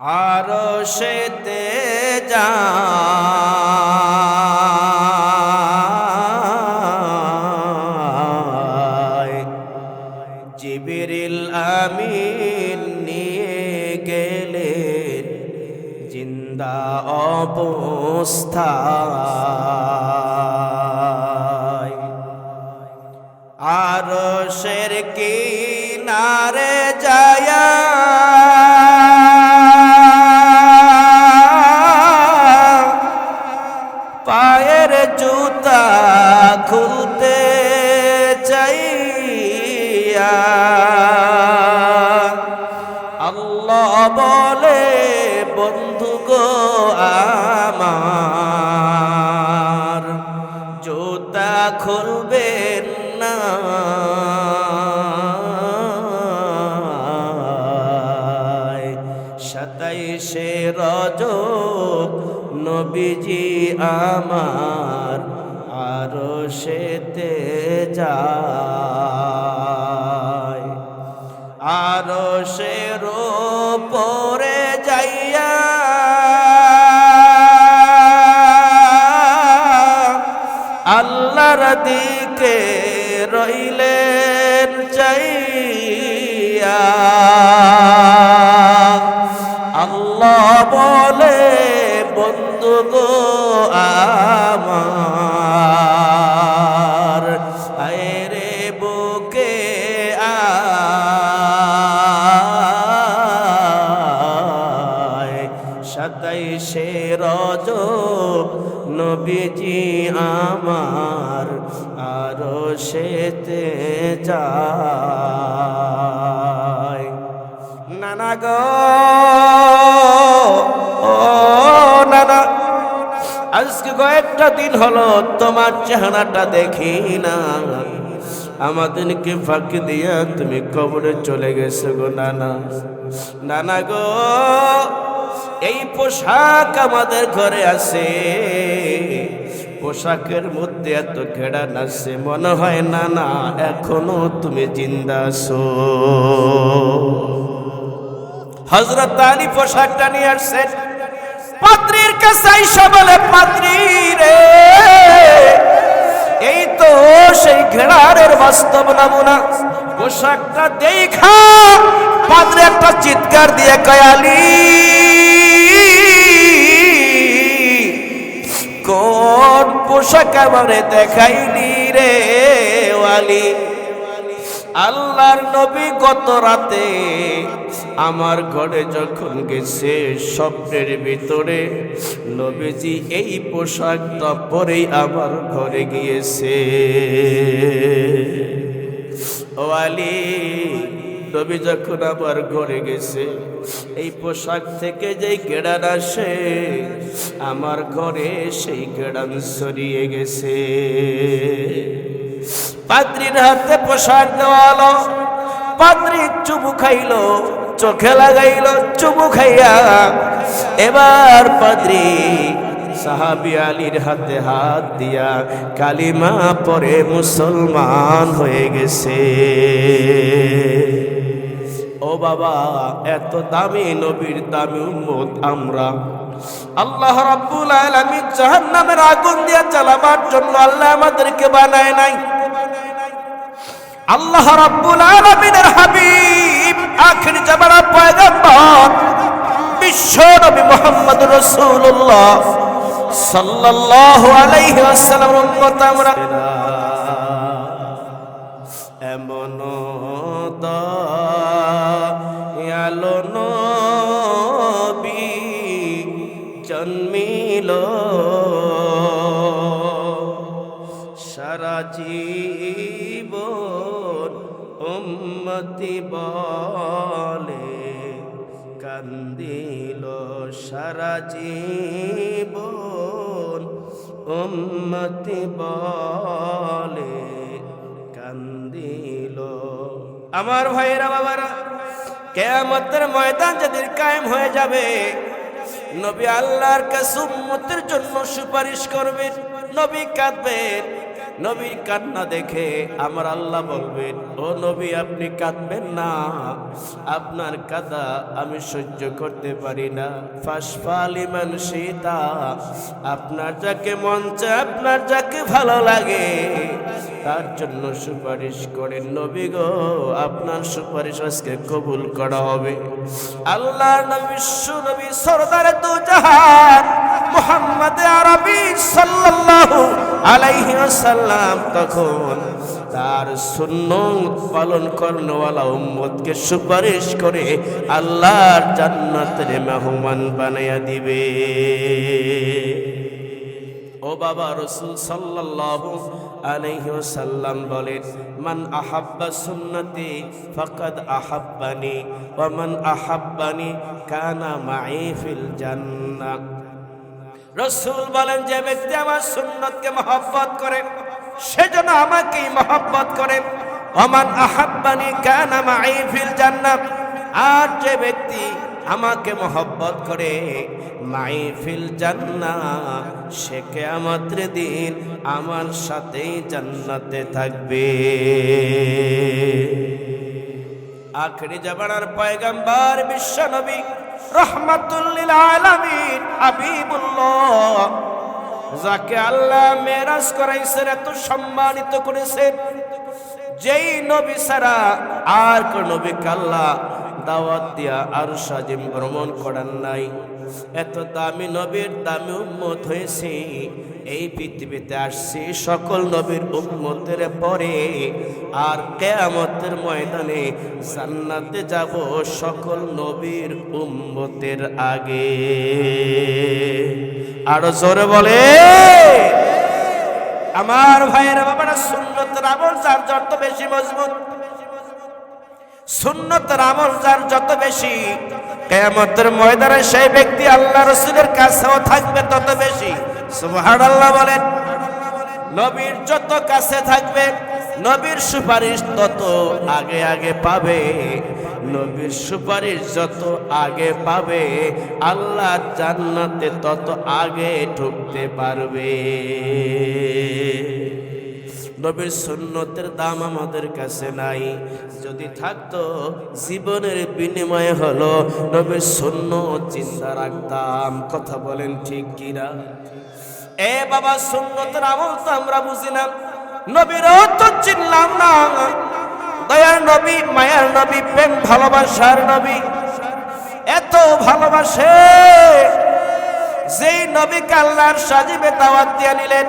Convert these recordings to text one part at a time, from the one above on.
আরশেতে যায় জিবরিল আমিন নিয়ে গেলেন জিন্দা অবস্থায়। আরশের কিনারে যায়া পায়ের জুতা খুলতে চাইয়া আল্লাহ বলে, বন্ধু গো আমার জুতা খুলবেন না, সাতাইশে রজব নবীজি আমার আরশেতে যায়। আরশের উপরে যাইয়া আল্লাহর দিকে রইলেন চাইয়া। আল্লাহ বলে, বন্ধু গো আমার আয়রে বুকে আয়, সাতাইশে রজব নবীজি আমার আরশেতে যায়। নানা গো ও নানা, আজকে কয়েকটা দিন হলো তোমার চেহারাটা দেখি না। আমাদেরকে ফাঁকি দিয়া তুমি কবরে চলে গেছো গো নানা। নানা গো, এই পোশাক আমাদের ঘরে আছে, পোশাকের মধ্যে এত ঘেরান আছে, মনে হয় নানা এখনো তুমি জিন্দা আছো। হযরত আলী পোশাকটা নিয়ে আসছেন, পাত্রীর কাছে আইসা বলে, পাত্রী রে, এই তো সেই ঘেরারের বাস্তব নমুনা। পোশাকটা দেখা পাত্রী একটা চিৎকার দিয়ে কয়, আলী কোন পোশাক আমারে দেখাইলি রে আলী? আল্লাহর নবী গত রাতে আমার ঘরে যখন গেছে, স্বপ্নের ভিতরে নবীজি এই পোশাকটা পরেই আমার ঘরে গিয়েছে। ও আলী, নবী যখন আমার ঘরে গেছে, এই পোশাক থেকে যেই ঘেরান আসে, আমার ঘরে সেই ঘেরান ছড়িয়ে গেছে। পাত্রীর হাতে পোশাক দেওয়ালো, পাত্রী চুমু খাইল, চোখে লাগাইল চুমু খাইয়া। এবার পাত্রী সাহাবী আলীর হাতে হাত দিয়া কালিমা পড়ে মুসলমান হয়ে গেছে। ও বাবা, এত দামি নবীর দামি উম্মত আমরা, আল্লাহ রাব্বুল আলামিন জাহান্নামের আগুন দিয়ে জ্বালাবার জন্য আল্লাহ আমাদেরকে বানায় নাই। আল্লাহ রাব্বুল আলামিনের হাবিব, আখির জামানার পয়গম্বর বিশ্ব নবী মুহাম্মদুর রাসূলুল্লাহ সাল্লাল্লাহু আলাইহি ওয়াসাল্লামের উম্মত আমরা। এমন দয়ালো নবী জন্মিল, সারা জীবন উম্মতি বলে কান্দিল, সারা জীবন উম্মতি বলে কান্দিল। আমার ভাইরা বাবারা, কিয়ামতের ময়দান যেদিন কায়েম হয়ে যাবে, নবী আল্লাহর কাছে উম্মতের জন্য সুপারিশ করবেন, নবী কাঁদবেন। নবীর কান্না দেখে আমার আল্লাহ বলবেন, ও নবী আপনি কাঁদবেন না, আপনার কাঁদা আমি সহ্য করতে পারি না। ফাশফা লিমান শিতা, আপনার যাকে মন চায়, আপনার যাকে ভালো লাগে তার জন্য সুপারিশ করেন। নবী গো আপনার সুপারিশ আজকে কবুল করা হবে। আল্লাহর নবী বিশ্ব নবী সরদারে দু জাহান মুহাম্মদ আরবি সাল্লাল্লাহু আলাইহি ওয়াসাল্লাম তখন তার সুন্নত পালন করনেওয়ালা উম্মতকে সুপারিশ করে আল্লাহর জান্নাতের মেহমান বানায়া দিবে। ও বাবা, রাসূল সাল্লাল্লাহু আলাইহি ওয়াসাল্লাম বলেন, মান আহাব্বা সুন্নতি ফাকাদ আহাব্বানি ওয়া মান আহাব্বানি কানা মাই ফিল জান্নাহ। রাসূল বলেন, যে ব্যক্তি আমার সুন্নতকে মহব্বত করে সেজন্য আমাকেই মহব্বত করেন। ওয়া মান আহাব্বানি কানা মাই ফিল জান্নাহ, আর যে ব্যক্তি আমাকে মহব্বত করে মাইফিল জান্নাহ, সে কিয়ামতের দিন আমার সাথেই জান্নাতে থাকবে। আখেরি জামানার পয়গম্বর বিশ্ব নবী রাহমাতুল লিল আলামিন হাবিবুল্লাহ, যাকে আল্লাহ মেরাজ করাইছেন, এত সম্মানিত করেছেন, যেই নবী ছাড়া আর কোন নবীকে আল্লাহ দাওয়াত দিয়া আরশ আজিম ভ্রমণ করার নাই। এত দামি নবীর দামি উম্মত হয়েছে, এই পৃথিবীতে আসছি সকল নবীর উম্মতের পরে, আর কিয়ামতের ময়দানে জান্নাতে যাব সকল নবীর উম্মতের আগে। আরো জোরে বলে আমার ভাইয়েরা বাবারা, সুন্নতের আমল যার যত বেশি মজবুত, সুন্নতের আমল যার যত বেশি, কিয়ামতের ময়দানে সেই ব্যক্তি আল্লাহ রাসূলের কাছেও থাকবে তত বেশি। সুবহানাল্লাহ বলেন। নবীর যত কাছে থাকবে, নবীর সুপারিশ তত আগে আগে পাবে। নবীর সুপারিশ যত আগে পাবে, আল্লাহ জান্নাতে তত আগে ঢুকতে পারবে। নবীর সুন্নতের দাম আমাদের কাছে নাই, যদি থাকতো জীবনের বিনিময়ে হলো নবীর সুন্নত চিন্তা রাখতাম। কথা বলেন ঠিক কিনা? এ বাবা, সুন্নতের আমল তো আমরা বুঝি না, নবীরও তো চিনলাম না। দয়ার নবী, মায়ার নবী, প্রেম ভালোবাসার নবী, এত ভালোবাসে যেই নবীকে আল্লাহর সাজিবে দাওয়াত দিয়ে নিলেন,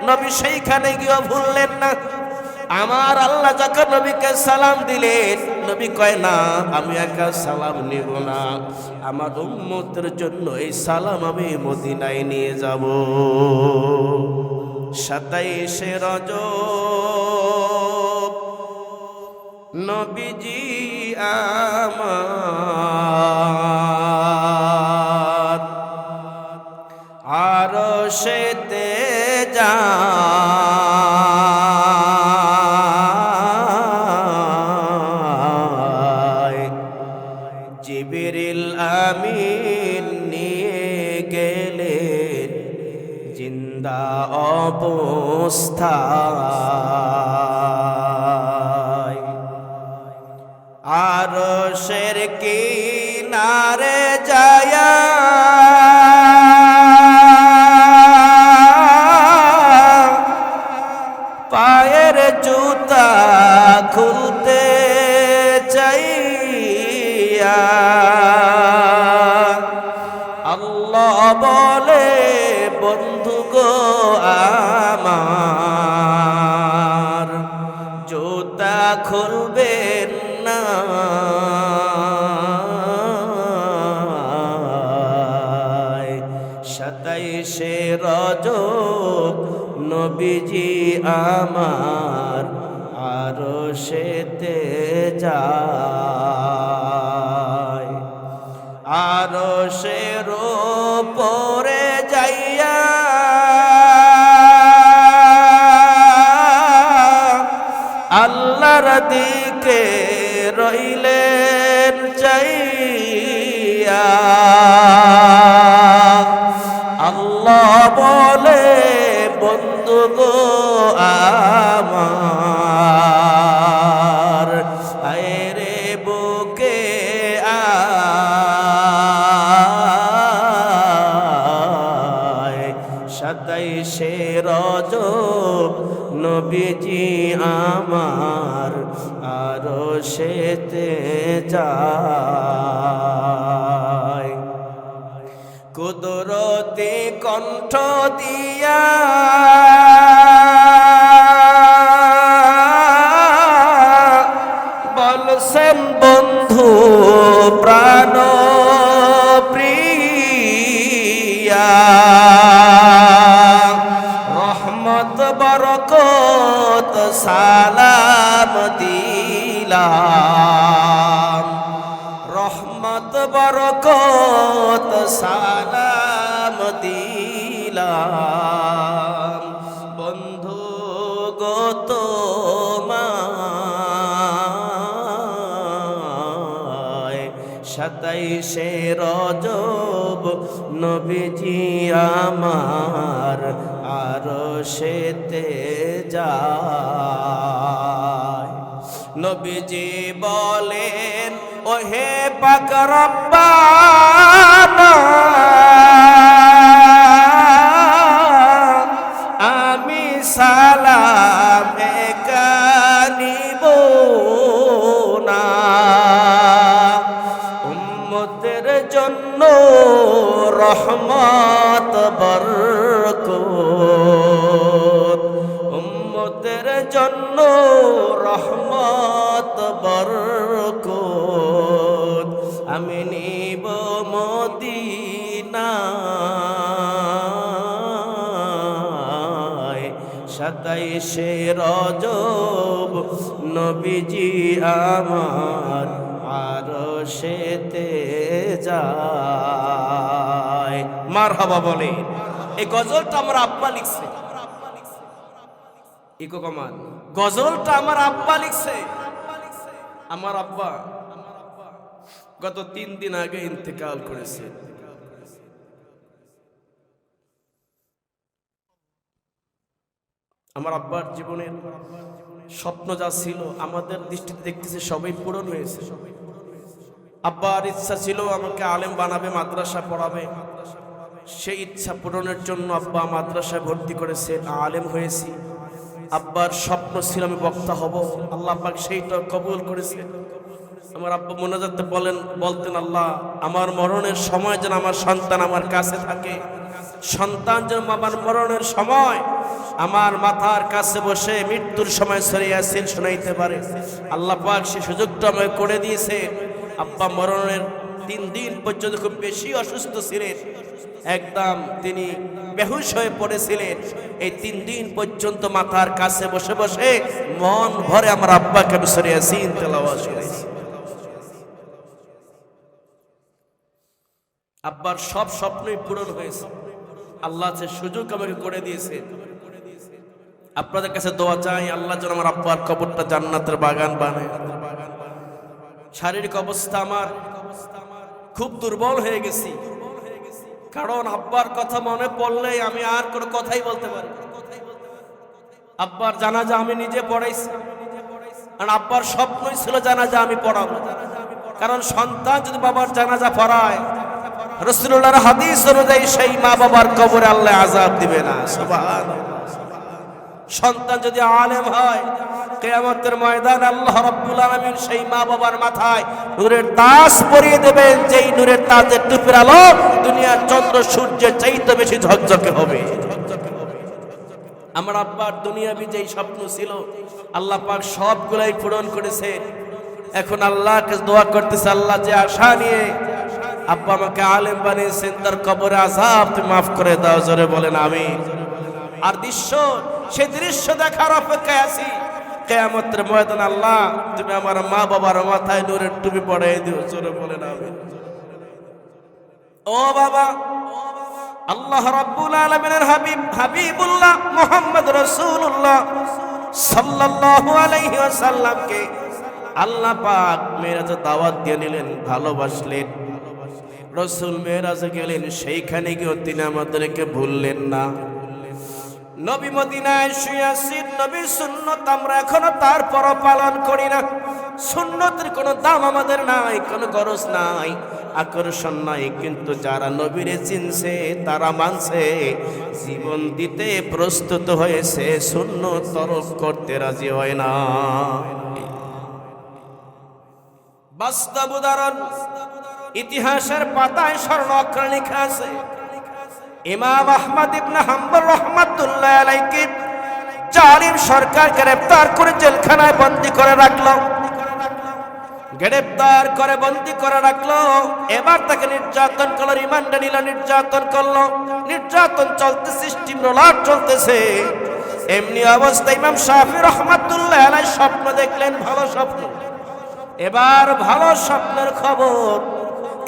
নবী সেইখানে গিয়ে ভুললেন না। আমার আল্লাহ যখন নবীকে সালাম দিলেন, নবী কয় না আমি একা সালাম নিব না, আমার উম্মতের জন্য এই সালাম আমি মদিনায় নিয়ে যাব। 27 রজব নবীজি আমার আরশেতে যায়, জিবরিল আমিন নিয়ে গেলেন জিন্দা অবস্থায়। আরশের কিনারে যায়া পায়ের জুতা খুলতে চাইয়া আল্লাহ বলে, বন্ধু গো আমার জুতা খুলবেন না। 27 রজব নবীজি আমার আরশেতে যায়, আরশের উপরে যাইয়া আল্লাহর দিকে রইলেন চাইয়া। আল্লাহ বলে, বন্ধু গো আমার 27শে রজব নবীজি আমার আরশেতে যায়। কুদরতি কণ্ঠ দিয়া বলছেন বন্ধু প্রাণ প্রিয়া, রহমত বরকত সালাম দিলাম, রহমত বরকত সালাম দিলাম। বন্ধু গত 27শে রজব নবীজি আমার আরশেতে যায়। নবীজি বলেন ওহে পাক রব্বানা আমি সালাম একা নিব না, উম্মতের জন্য রহমত বরকত, উম্মতের জন্য রহমত বরকত আমি নিব মদিনায়। 27শে রজব নবীজি আমার আরশেতে যায়। মারহাবা বলে। এই গজলটা আমার আব্বা লিখছে। ইকো কমান, গজলটা আমার আব্বা লিখছে। আমার আব্বা গত 3 দিন আগে ইন্তেকাল করেছে। আমার আব্বার জীবনের স্বপ্ন যা ছিল আমাদের দৃষ্টিতে দেখতেছে সবই পূরণ হয়েছে। আব্বার ইচ্ছা ছিল আমাকে আলেম বানাবে, মাদ্রাসা পড়াবে। সেই ইচ্ছা পূরণের জন্য আব্বা মাদ্রাসায় ভর্তি করেছে, আলেম হয়েছি। আব্বার স্বপ্ন ছিল আমি বক্তা হব, আল্লাহ পাক সেইটা কবুল করেছে। আমার আব্বা মোনাজাতে বলতেন আল্লাহ আমার মরণের সময় যেন আমার সন্তান আমার কাছে থাকে, সন্তান যেন আমার মরণের সময় আমার মাথার কাছে বসে মৃত্যুর সময় সূরা ইয়াসিন শোনাইতে পারে। আল্লাহ পাক সেই সুযোগটা আমাকে করে দিয়েছে। আব্বা মরণের 3 দিন পর্যন্ত খুব বেশি অসুস্থ ছিলেন, একদম তিনি বেহুশ হয়ে পড়েছিলেন। এই 3 দিন পর্যন্ত মাথার কাছে বসে বসে মন ভরে আমার আব্বাকে আমি সূরা ইয়াসিন তেলাওয়াত শুনেছি। আব্বার সব স্বপ্নই পূরণ হয়েছে, আল্লাহ যে সুযোগ আমাকে করে দিয়েছে। আপনাদের কাছে দোয়া চাই আল্লাহ যেন আমার আব্বার কবরটা জান্নাতের বাগান বানায়। শারীরিক অবস্থা আমার খুব দুর্বল হয়ে গেছি, কারণ আব্বার কথা মনে পড়লেই আমি আর কোনো কথাই বলতে পারি না। আব্বার জানাজা আমি নিজে পড়াইছি, আর আব্বার স্বপ্নই ছিল জানাজা আমি পড়াবো। কারণ সন্তান যদি বাবার জানাজা পড়ায়, রাসূলুল্লাহর হাদিস অনুযায়ী সেই মা বাবার কবরে আল্লাহ আযাব দিবে না। সুবহানাল্লাহ। সন্তান যদি আলেম হয়, কিয়ামতের ময়দানে আল্লাহ রাব্বুল আলামিন সেই মা বাবার মাথায় নূরের তাজ পরিয়ে দেবেন, যেই নূরের তাজের টুপির আলো দুনিয়ার চন্দ্র সূর্যের চাইতে বেশি ঝকঝকে হবে। আমার আব্বার দুনিয়াবি যেই স্বপ্ন ছিল আল্লাহ পাক সবগুলাই পূরণ করেছে। এখন আল্লাহকে দোয়া করতেছে, আল্লাহ যে আশা নিয়ে আব্বা আমাকে আলেম বানিয়েছেন তার কবরে আযাব তুমি মাফ করে দাও। জোরে বলেন আমিন। আর সেই দৃশ্য দেখার অপেক্ষায় আছি। কিয়ামতের ময়দানে আল্লাহ তুমি আমার মা বাবার মাথায় নূরের টুপি পরিয়ে দিও। জোরে বলেন আমিন। ও বাবা, আল্লাহ রাব্বুল আলামিনের হাবিবুল্লাহ মুহাম্মদ রাসূলুল্লাহ সাল্লাল্লাহু আলাইহি ওয়াসাল্লামকে আল্লাহ পাক মেরাজে দাওয়াত দিয়ে নিলেন, ভালোবাসলেন। রাসূল মেরাজে গেলেন, সেইখানে গিয়ে তিনি আমাদেরকে ভুললেন না। নবী মদিনায় শুয়ে আছেন, নবীর সুন্নাত আমরা এখনো তারপরও পালন করি না। সুন্নতের কোনো দাম আমাদের নাই, কোনো গরজ নাই, আকর্ষণ নাই, কিন্তু যারা নবীরে চিনছে তারা মানছে, জীবন দিতে প্রস্তুত হয়েছে, সুন্নত তরক করতে রাজি হয় না। বাস্তব উদাহরণ ইতিহাসের পাতায় স্বর্ণ অক্ষরে লেখা আছে। ইমাম আহমদ ইবনে হাম্বল রাহমাতুল্লাহ আলাইহি জালিম সরকার গ্রেফতার করে জেলখানায় বন্দী করে রাখলো, গ্রেফতার করে বন্দী করে রাখলো। এবার তাকে নির্যাতন করলো, রিমান্ডে নিল, নির্যাতন করলো, নির্যাতন চলতেছে, স্টিম রোলার চলতেছে। এমনি অবস্থায় ইমাম শাফি রাহমাতুল্লাহ আলাইহি স্বপ্ন দেখলেন, ভালো স্বপ্ন। এবার ভালো স্বপ্নের খবর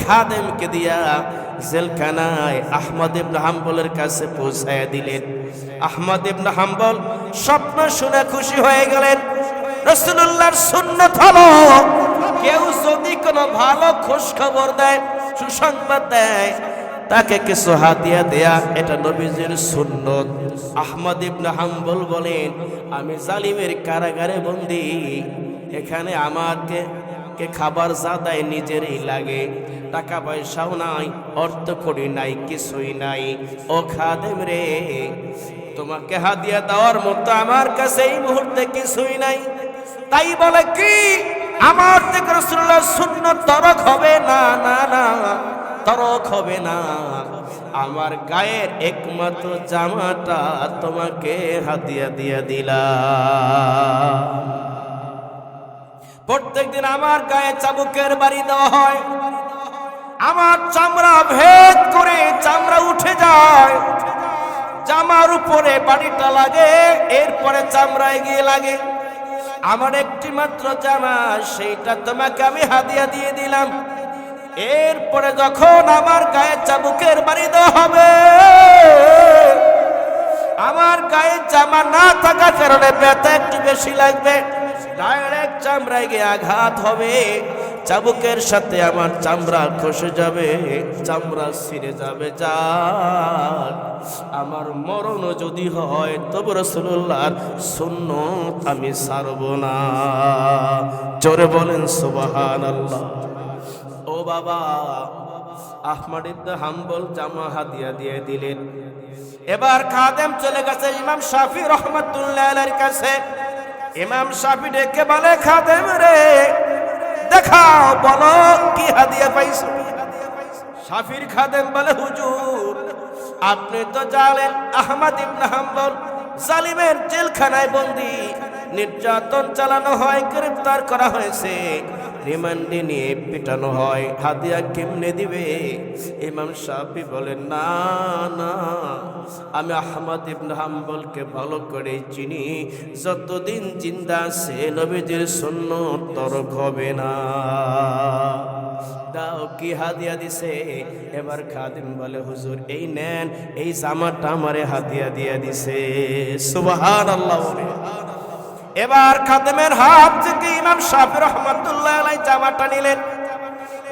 খাদেমকে দিয়া জেলখানায় আহমদ ইবনে হাম্বলের কাছে পৌঁছায়া দিলেন। আহমদ ইবনে হাম্বল স্বপ্ন শুনে খুশি হয়ে গেলেন। রাসূলুল্লাহর সুন্নাত হলো কেউ যদি কোনো ভালো খোঁজ খবর দেয়, সুসংবাদ দেয়, তাকে কিছু হাদিয়া দেয়া, এটা নবীজির সুন্নত। আহমদ ইবনে হাম্বল বলেন, আমি জালিমের কারাগারে বন্দী, এখানে আমাকে খাবার যা দেয় নিজেরই লাগে, টাকা পয়সাও নাই, অর্থ করি নাই, কিছুই নাই। ও খাদেম রে, তোমাকে হাদিয়া দেওয়ার মতো আমার কাছে এই মুহূর্তে কিছুই নাই। তাই বলে কি আমার থেকে রাসূলুল্লাহর সুন্নাত তরক হবে না? না না, তরক হবে না। আমার গায়ের একমাত্র জামাটা তোমাকে হাদিয়া দিয়ে দিলাম। প্রত্যেকদিন আমার গায়ে চাবুকের বাড়ি দেওয়া হয়, আমার চামড়া ভেদ করে চামড়া উঠে যায়, জামার উপরে বাড়িটা লাগে, এরপরে চামড়ায় গিয়ে লাগে। আমার একটি মাত্র জামা, সেইটা তোমাকে আমি হাদিয়া দিয়ে দিলাম। এরপরে যখন আমার গায়ে চাবুকের বাড়ি দেওয়া হবে, আমার গায়ে জামা না থাকার কারণে ব্যথা একটু বেশি লাগবে, ডাইরেক্ট চামড়ায় গিয়ে আঘাত হবে, চাবুকের সাথে আমার চামড়া খসে যাবে, চামড়া ছিঁড়ে যাবে। যা আমার মরণ যদি হয় তবে রাসূলুল্লাহর সুন্নাত আমি ছাড়ব না। জোরে বলেন সুবহানাল্লাহ। ও বাবা, আহমদ ইবনে হাম্বল জামা হাদিয়া দিয়ে দিলেন। এবার খাদেম চলে গেছে ইমাম শাফি রাহমাতুল্লাহ আলাইহির কাছে। ইমাম শাফি ডেকে বলে, খাদেম রে, দেখাও, বলো কি হাদিয়া পাইছো? শাফির খাদেম বলে, হুজুর আপনি তো জানেন আহমদ ইবনে হাম্বল জালিমের জেলখানায় বন্দী, নির্যাতন চালানো হয়, গ্রেফতার করা হয়েছে, রিমান্ডে নিয়ে পিটানো হয়, হাদিয়া কেমনে দিবে? ইমাম শাফি বলেন, না না, আমি আহমদ ইবনে হাম্বলকে ভালো করে চিনি, যতদিন জিন্দা আছে নবীজির সুন্নাত তরক হবে না। দাও, কি হাদিয়া দিছে? এবার খাদিম বলে, হুজুর এই নেন, এই জামাটা আমারে হাদিয়া দিয়া দিছে। সুবহানাল্লাহ। এবার খাদেমের হাত থেকে ইমাম শাফি রাহমাতুল্লাহ আলাইহি জামাটা নিলেন,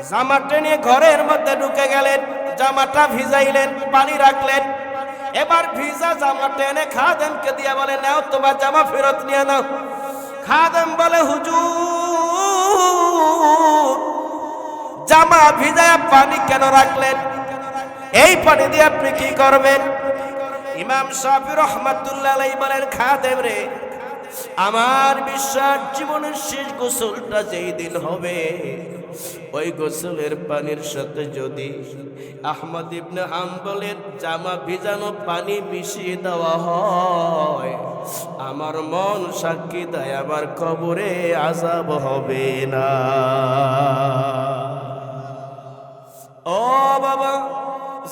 জামাটা নিয়ে ঘরের মধ্যে ঢুকে গেলেন, জামাটা ভিজাইলেন, পানি রাখলেন। এবার ভিজা জামাটা এনে খাদেমকে দিয়ে বলে, নাও তোমার জামা ফেরত নিয়ে নাও। খাদেম বলে, হুজুর জামা ভিজায় পানি কেন রাখলেন? এই পানি দিয়ে আপনি কি করবেন? ইমাম শাফি রাহমাতুল্লাহ আলাইহি বলেন, খাদেম রে, আমার বিশ্বাস জীবনের শেষ গোসলটা যেই দিন হবে, ওই গোসলের পানির সাথে যদি আহমদ ইবনে হাম্বলের জামা ভিজানো পানি মিশিয়ে দেওয়া হয়, আমার মন সাক্ষী দেয় আমার কবরে আযাব হবে না। ও বাবা,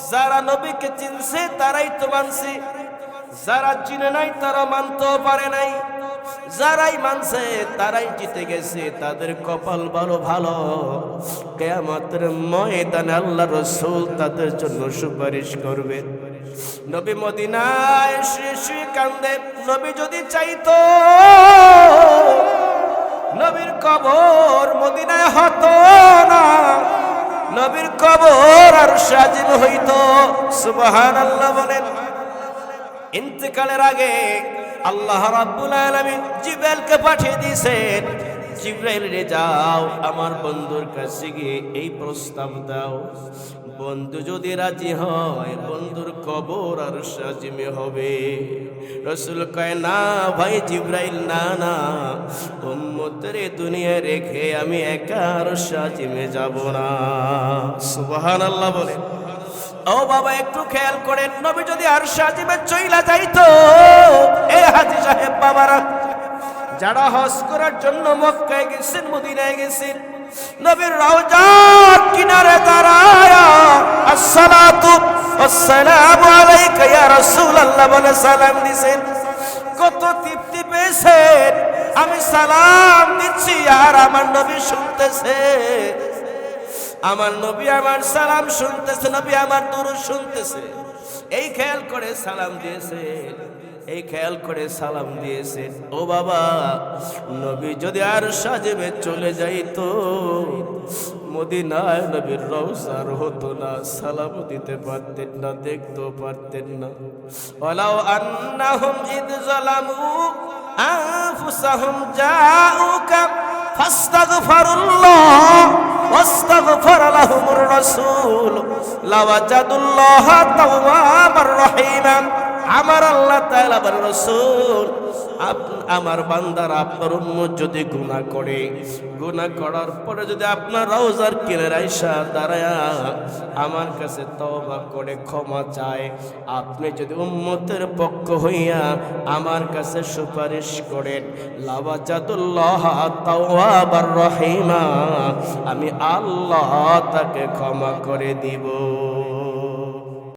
যারা নবীকে চিনছে তারাই তো মানছে, যারা চিনে নাই তারা মানতেও পারে নাই, যারাই মানছে তারাই জিতে গেছে, তাদের কপাল ভালো ভালো। কিয়ামতের ময়দানে আল্লাহ রাসূল তাদের জন্য সুপারিশ করবেন। নবী মদিনায় শুয়ে শুয়ে কান্দে, নবী যদি চাইতো নবীর কবর মদিনায় হতো না, নবীর কবর আর সাজিব হইতো। সুবহানাল্লাহ বলেন। ইন্তেকালের আগে আল্লাহ রাব্বুল আলামিন জিবরাইলকে পাঠিয়ে দিয়েছেন, জিবরাইল রে যাও আমার বন্ধুর কাছে গিয়ে এই প্রস্তাব দাও, বন্ধু যদি রাজি হয় বন্ধুর কবর আর সাজিমে হবে। রাসূল কয় না ভাই জিবরাইল, না না, উম্মতের দুনিয়া রেখে আমি একা আর সাজিমে যাব না। সুবহানাল্লাহ বলে। ও বাবা একটু খেয়াল করেন, নবী যদি আর সাজিমে চইলা যাইতো, এ হাজী সাহেব বাবারা যারা হজ করার জন্য মক্কায় গেছেন, মদিনায় গেছেন, নবীর রওজার কিনারে দাঁড়ায় আসসালাতু ওয়াসসালামু আলাইকা ইয়া রাসূলুল্লাহ বলে সালাম দিছেন। কত তৃপ্তি পেয়েছেন, আমি সালাম দিচ্ছি আর আমার নবী শুনতেছে, আমার নবী আমার সালাম শুনতেছে, নবী আমার দুরূদ শুনতেছে। এই খেয়াল করে সালাম দিয়েছেন, এই খেয়াল করে সালাম দিয়েছেন। ও বাবা, নবী যদি আর সাজেবে চলে যাইতো, মদিনায় নবীর রওজার হতো না, সালাম দিতে পারতেন না, দেখতেও পারতেন না। ওয়ালাউ আন্নাহুম ইদ যালামু আনফুসাহুম জাউকা ফাস্তাগফিরুল্লাহ ওয়াস্তাগফার লাহুমুর রাসূল লাওয়াজাদুল্লাহা তাওয়াবার রহিমা। আমার আল্লাহ তাআলা বলেন, রাসূল আমার বান্দারা আপনার উম্মত যদি গুনাহ করে, গুনাহ করার পরে যদি আপনার রওজার কিনারে আইসা দাঁড়ায়া আমার কাছে তওবা করে ক্ষমা চায়, আপনি যদি উম্মতের পক্ষ হইয়া আমার কাছে সুপারিশ করেন, লাওয়াজাদুল্লাহ তাওয়াবার রহিমা, আমি আল্লাহ তাকে ক্ষমা করে দিব।